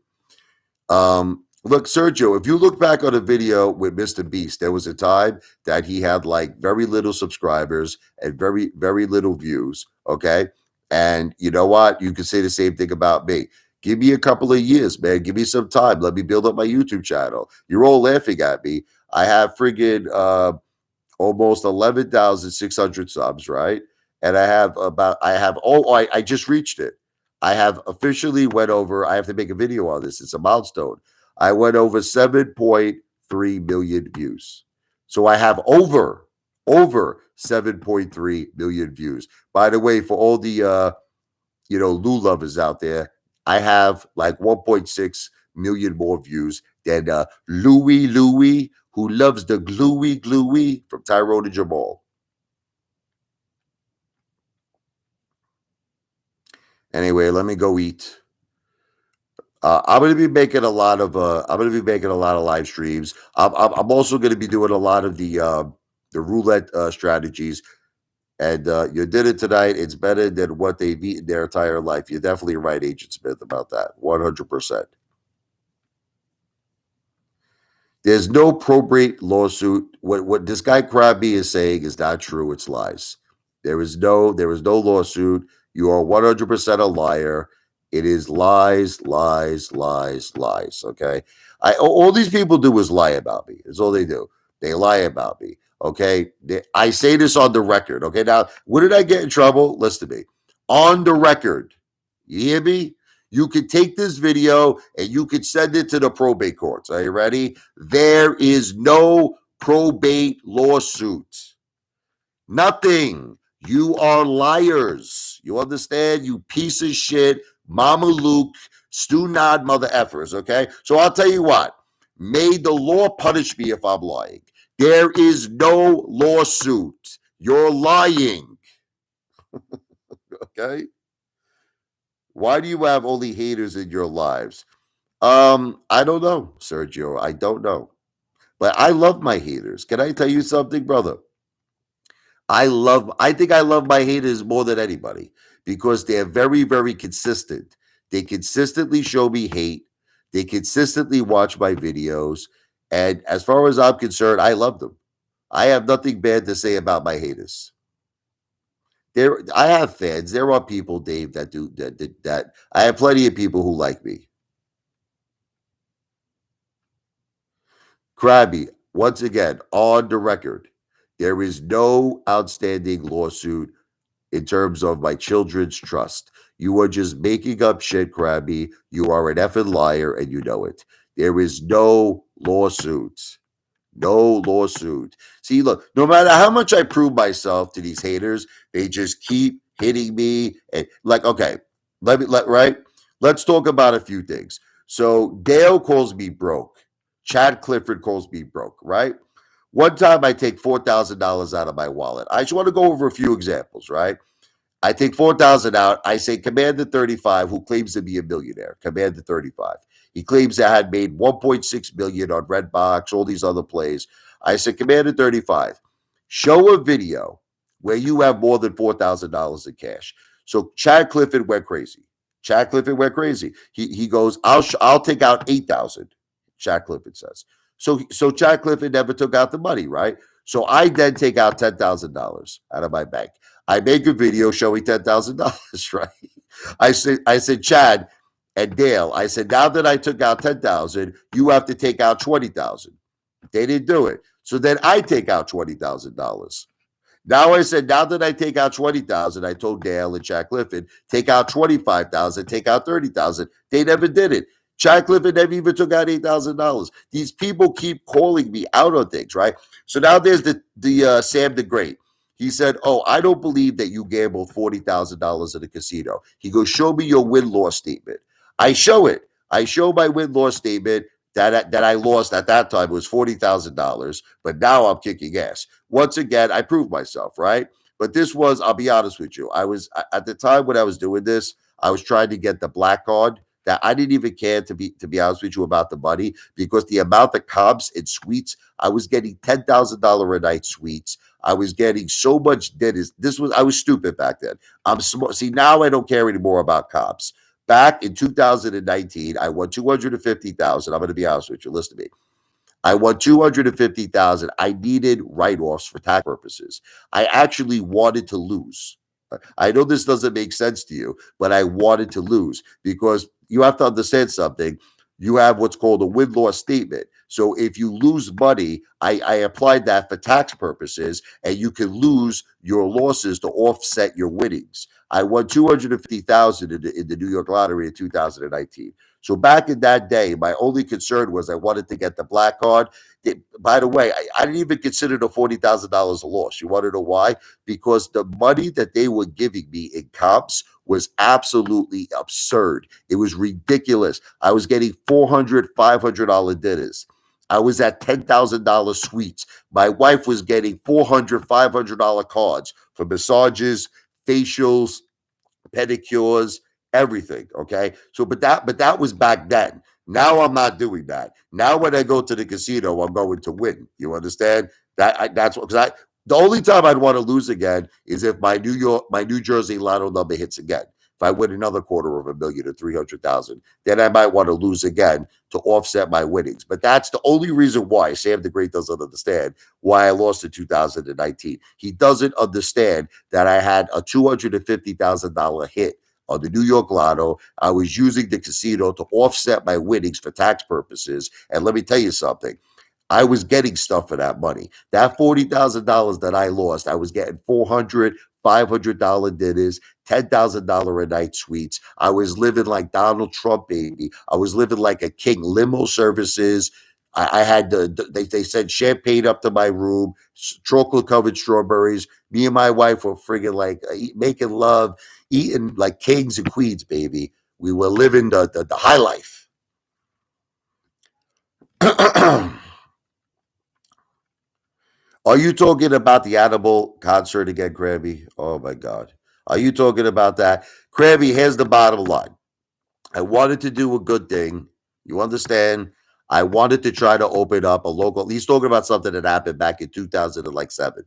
Look, Sergio, if you look back on a video with Mr. Beast, there was a time that he had like very little subscribers and very, very little views. Okay. And you know what? You can say the same thing about me. Give me a couple of years, man. Give me some time. Let me build up my YouTube channel. You're all laughing at me. I have friggin' almost 11,600 subs, right? And I just reached it. I have officially went over, I have to make a video on this. It's a milestone. I went over 7.3 million views. So I have over 7.3 million views. By the way, for all the Lou lovers out there, I have like 1.6 million more views than Louie, who loves the gluey from Tyrone and Jamal. Anyway, let me go eat. I'm going to be making a lot of live streams. I'm also going to be doing a lot of the roulette strategies. And you did it tonight. It's better than what they've eaten their entire life. You're definitely right, Agent Smith, about that. 100%. There's no probate lawsuit. What this guy Krabby is saying is not true. It's lies. There is no lawsuit. You are 100% a liar. It is lies, lies, lies, lies. Okay. All these people do is lie about me. That's all they do. They lie about me. Okay. I say this on the record. Okay. Now, when did I get in trouble? Listen to me. On the record. You hear me? You could take this video and you could send it to the probate courts. Are you ready? There is no probate lawsuit. Nothing. You are liars. You understand? You piece of shit, Mama Luke, Stu Nod mother effers, okay? So I'll tell you what. May the law punish me if I'm lying. There is no lawsuit. You're lying. Okay? Why do you have only haters in your lives? I don't know, Sergio. I don't know. But I love my haters. Can I tell you something, brother? I think I love my haters more than anybody because they're very, very consistent. They consistently show me hate. They consistently watch my videos. And as far as I'm concerned, I love them. I have nothing bad to say about my haters. I have fans. There are people, Dave, that do that. I have plenty of people who like me. Krabby, once again, on the record, there is no outstanding lawsuit in terms of my children's trust. You are just making up shit, Krabby. You are an effing liar, and you know it. There is no lawsuit. No lawsuit. See, look, no matter how much I prove myself to these haters, they just keep hitting me. And like, okay, let's talk about a few things. So Dale calls me broke. Chad Clifford calls me broke, right? One time I take $4,000 out of my wallet. I just want to go over a few examples, right? I take 4,000 out. I say Commander 35, who claims to be a millionaire. Commander 35. He claims I had made 1.6 million on Redbox, all these other plays. I said, Commander 35, show a video where you have more than $4,000 in cash. So Chad Clifford went crazy. He goes, I'll take out 8,000. Chad Clifford says. So Chad Clifford never took out the money, right? So I then take out $10,000 out of my bank. I make a video showing $10,000, right? I said, Chad and Dale, I said, now that I took out 10,000, you have to take out 20,000. They didn't do it. So then I take out $20,000. Now I said, now that I take out 20,000, I told Dale and Chad Clifford, take out 25,000, take out 30,000. They never did it. Chad Clifford never even took out $8,000. These people keep calling me out on things, right? So now there's the Sam the Great. He said, "Oh, I don't believe that you gambled $40,000 in a casino." He goes, "Show me your win-loss statement." I show it. I show my win-loss statement that I lost at that time was $40,000, but now I'm kicking ass. Once again, I proved myself, right? But this was, I'll be honest with you, I was at the time when I was doing this, I was trying to get the black card. That I didn't even care to be honest with you about the money because the amount of comps and suites, I was getting $10,000 a night suites. I was getting so much dinners. I was stupid back then. I'm smart. See, now I don't care anymore about comps. Back in 2019, I won 250,000. I'm going to be honest with you. Listen to me. I won 250,000. I needed write-offs for tax purposes. I actually wanted to lose. I know this doesn't make sense to you, but I wanted to lose because you have to understand something. You have what's called a win-loss statement. So if you lose money, I applied that for tax purposes, and you can lose your losses to offset your winnings. I won 250,000 in the New York lottery in 2019. So back in that day, my only concern was I wanted to get the black card. By the way, I didn't even consider the $40,000 a loss. You want to know why? Because the money that they were giving me in comps was absolutely absurd. It was ridiculous. I was getting $400, $500 dinners. I was at $10,000 suites. My wife was getting $400, $500 cards for massages, facials, pedicures, everything. Okay. So, but that was back then. Now I'm not doing that. Now when I go to the casino, I'm going to win. You understand? That's what because I the only time I'd want to lose again is if my New Jersey lotto number hits again. If I win another $250,000 or 300,000, then I might want to lose again to offset my winnings. But that's the only reason why Sam the Great doesn't understand why I lost in 2019. He doesn't understand that I had a $250,000 hit on the New York Lotto. I was using the casino to offset my winnings for tax purposes. And let me tell you something. I was getting stuff for that money. That $40,000 that I lost, I was getting $400, $500 dinners, $10,000 a night suites. I was living like Donald Trump, baby. I was living like a king. Limo services. I had they sent champagne up to my room, chocolate covered strawberries. Me and my wife were friggin' like making love, eating like kings and queens, baby. We were living the high life. Are you talking about the Animal concert again, Krabby? Oh my God. Are you talking about that? Krabby, here's the bottom line. I wanted to do a good thing. You understand? I wanted to try to open up a local. He's talking about something that happened back in 2007.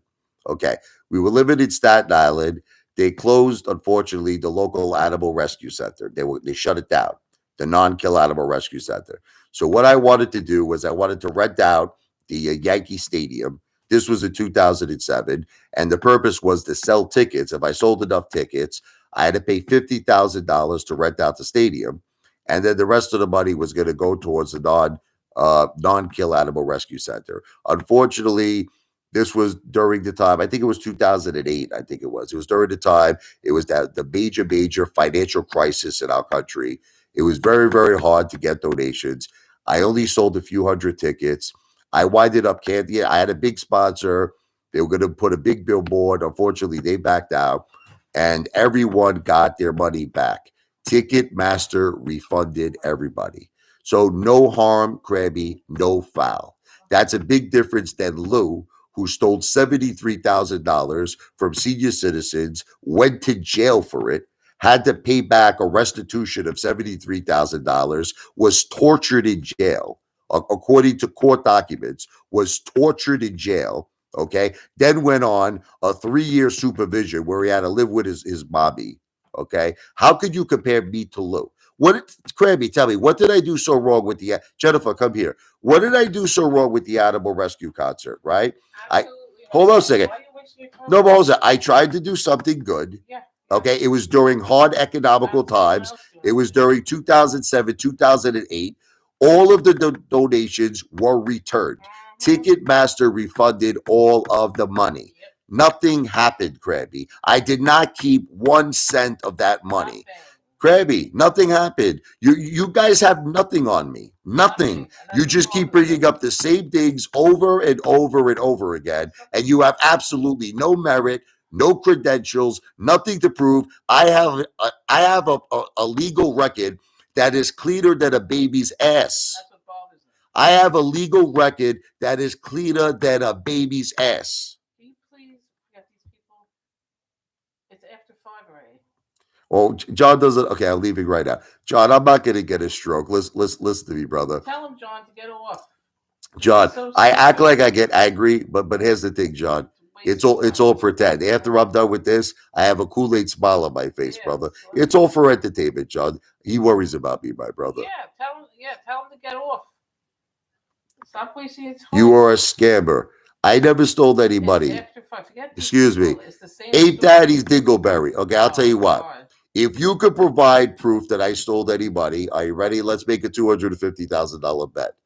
Okay. We were living in Staten Island. They closed, unfortunately, the local animal rescue center. They shut it down, the non-kill animal rescue center. So what I wanted to do was I wanted to rent out the Yankee Stadium. This was in 2007, and the purpose was to sell tickets. If I sold enough tickets, I had to pay $50,000 to rent out the stadium, and then the rest of the money was going to go towards the non-kill animal rescue center. Unfortunately, this was during the time. I think it was 2008. I think it was. It was during the time. It was that the major financial crisis in our country. It was very very hard to get donations. I only sold a few hundred tickets. I winded up candy. I had a big sponsor. They were going to put a big billboard. Unfortunately, they backed out and everyone got their money back. Ticketmaster refunded everybody. So no harm, Krabby, no foul. That's a big difference than Lou, who stole $73,000 from senior citizens, went to jail for it, had to pay back a restitution of $73,000, was tortured in jail, according to court documents, was tortured in jail. Okay. Then went on a 3-year supervision where he had to live with his mommy. Okay. How could you compare me to Lou? Krabby, tell me, what did I do so wrong with the Jennifer? Come here. What did I do so wrong with the animal rescue concert? Right? Hold on a second. No, but hold on. I tried to do something good. Okay. It was during hard economical times. It was during 2007, 2008. All of the donations were returned. Ticketmaster refunded all of the money. Nothing happened, Krabby. I did not keep 1 cent of that money. Krabby, nothing happened. You guys have nothing on me. Nothing. You just keep bringing up the same things over and over and over again, and you have absolutely no merit, no credentials, nothing to prove. I have a legal record that is cleaner than a baby's ass. I have a legal record that is cleaner than a baby's ass. Can you please get these people? It's after 5 already. Oh, John doesn't. Okay, I'm leaving right now. John, I'm not going to get a stroke. Listen to me, brother. Tell him, John, to get off. John, I act like I get angry, but here's the thing, John. It's all pretend. After I'm done with this, I have a Kool-Aid smile on my face, brother. It's all for entertainment, John. He worries about me, my brother. Tell him to get off. Stop wasting his time. You are a scammer. I never stole any money. Excuse me. Ape Daddy's Dingleberry. Okay, I'll tell you what. God. If you could provide proof that I stole any money, are you ready? Let's make a $250,000 bet.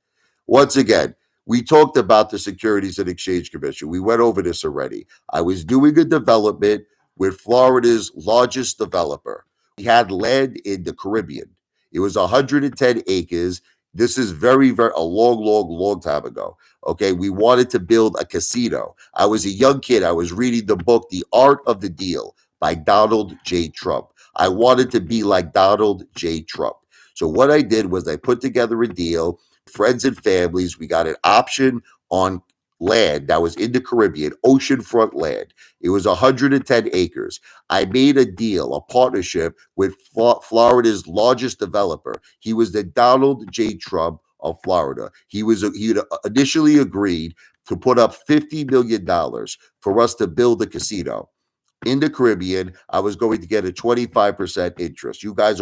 Once again, we talked about the Securities and Exchange Commission. We went over this already. I was doing a development with Florida's largest developer. We had land in the Caribbean. It was 110 acres. This is very a long time ago. Okay, we wanted to build a casino. I was a young kid. I was reading the book, The Art of the Deal by Donald J. Trump. I wanted to be like Donald J. Trump. So what I did was I put together a deal, friends and families. We got an option on land that was in the Caribbean, oceanfront land. It was 110 acres. I made a deal, a partnership with Florida's largest developer. He was the Donald J. Trump of Florida. He initially agreed to put up $50 million for us to build a casino in the Caribbean. I was going to get a 25% interest. You guys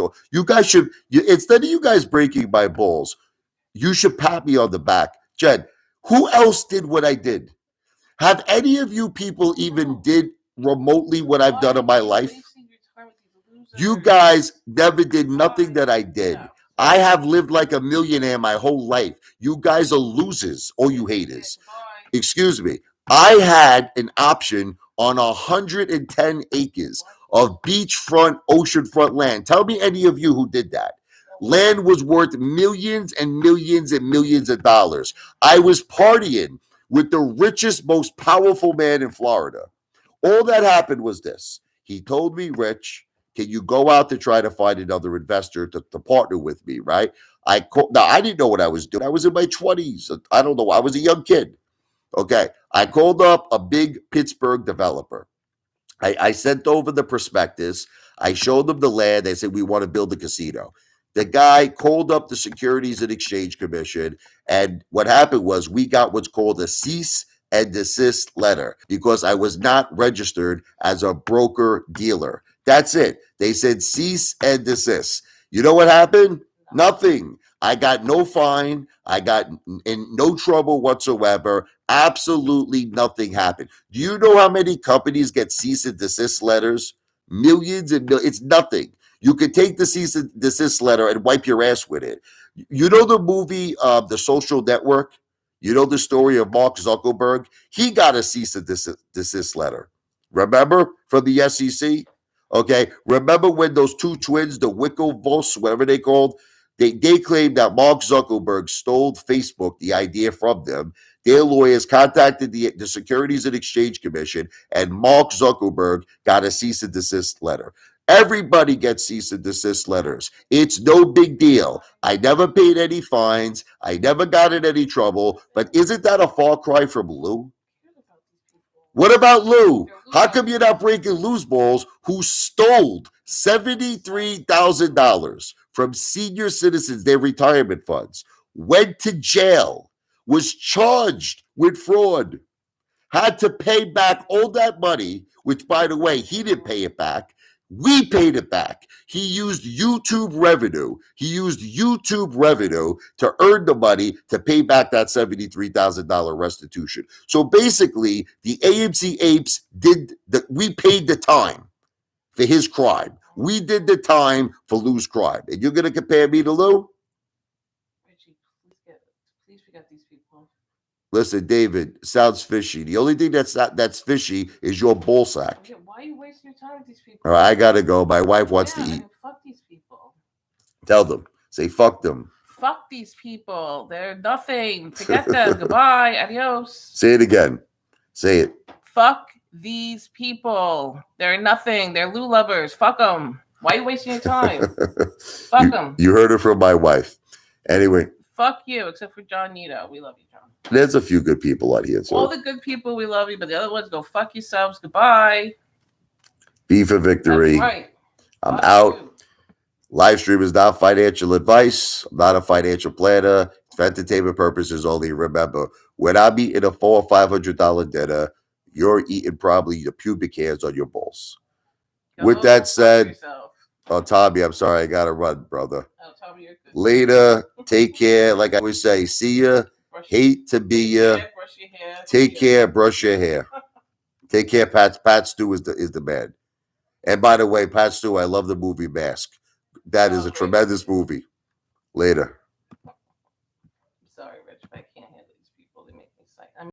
should, instead of you guys breaking my balls, you should pat me on the back. Jen, who else did what I did? Have any of you people even did remotely what I've done in my life? You guys never did nothing that I did. I have lived like a millionaire my whole life. You guys are losers, all you haters. Excuse me. I had an option on 110 acres of beachfront, oceanfront land. Tell me any of you who did that. Land was worth millions and millions and millions of dollars. I was partying with the richest, most powerful man in Florida. All that happened was this. He told me, Rich, can you go out to try to find another investor to partner with me, right? Now, I didn't know what I was doing. I was in my 20s. I don't know. I was a young kid. Okay. I called up a big Pittsburgh developer. I sent over the prospectus. I showed them the land. They said, we want to build a casino. The guy called up the Securities and Exchange Commission, and what happened was we got what's called a cease and desist letter because I was not registered as a broker dealer. That's it. They said cease and desist. You know what happened? Nothing. I got no fine. I got in no trouble whatsoever. Absolutely nothing happened. Do you know how many companies get cease and desist letters? Millions and millions. It's nothing. You could take the cease and desist letter and wipe your ass with it. You know the movie, The Social Network? You know the story of Mark Zuckerberg? He got a cease and desist letter. Remember? From the SEC? Okay. Remember when those two twins, the Winklevoss, whatever they called, they claimed that Mark Zuckerberg stole Facebook, the idea from them. Their lawyers contacted the Securities and Exchange Commission, and Mark Zuckerberg got a cease and desist letter. Everybody gets cease and desist letters. It's no big deal. I never paid any fines. I never got in any trouble. But isn't that a far cry from Lou? What about Lou? How come you're not breaking Lou's balls, who stole $73,000 from senior citizens, their retirement funds, went to jail, was charged with fraud, had to pay back all that money, which, by the way, he didn't pay it back. We paid it back. He used YouTube revenue. To earn the money to pay back that $73,000 restitution. So basically, the AMC apes we paid the time for his crime. We did the time for Lou's crime. And you're going to compare me to Lou? Richie, please forget these people. Listen, David, sounds fishy. The only thing that's fishy is your ball sack. Okay, why are you wasting your time with these people? All right, I gotta go. My wife wants to Yeah, eat. fuck these people. Tell them. Say fuck them. Fuck these people. They're nothing. Forget them. Goodbye. Adios. Say it again. Say it. Fuck these people. They're nothing. They're Lou lovers. Fuck them. Why are you wasting your time? Fuck them. You heard it from my wife. Anyway, Fuck you, except for John Nito. We love you, John. there's a few good people on here too. All the good people, we love you, but the other ones go fuck yourselves. Goodbye. V for victory. That's right. I'm Fuck out. you. Live stream is not financial advice. I'm not a financial planner. It's for entertainment purposes only. Remember, when I'm eating a $400 or $500 dinner, you're eating probably the pubic hairs on your balls. With that said, oh, Tommy, I'm sorry. I got to run, brother. Oh, Tommy, you're good. Later. Take care. Like I always say, see ya. Hate to be ya. Take care. Brush your hair. Take care. Pat Stu is the man. And by the way, Pat Stu, I love the movie Mask. That is a tremendous movie. Later.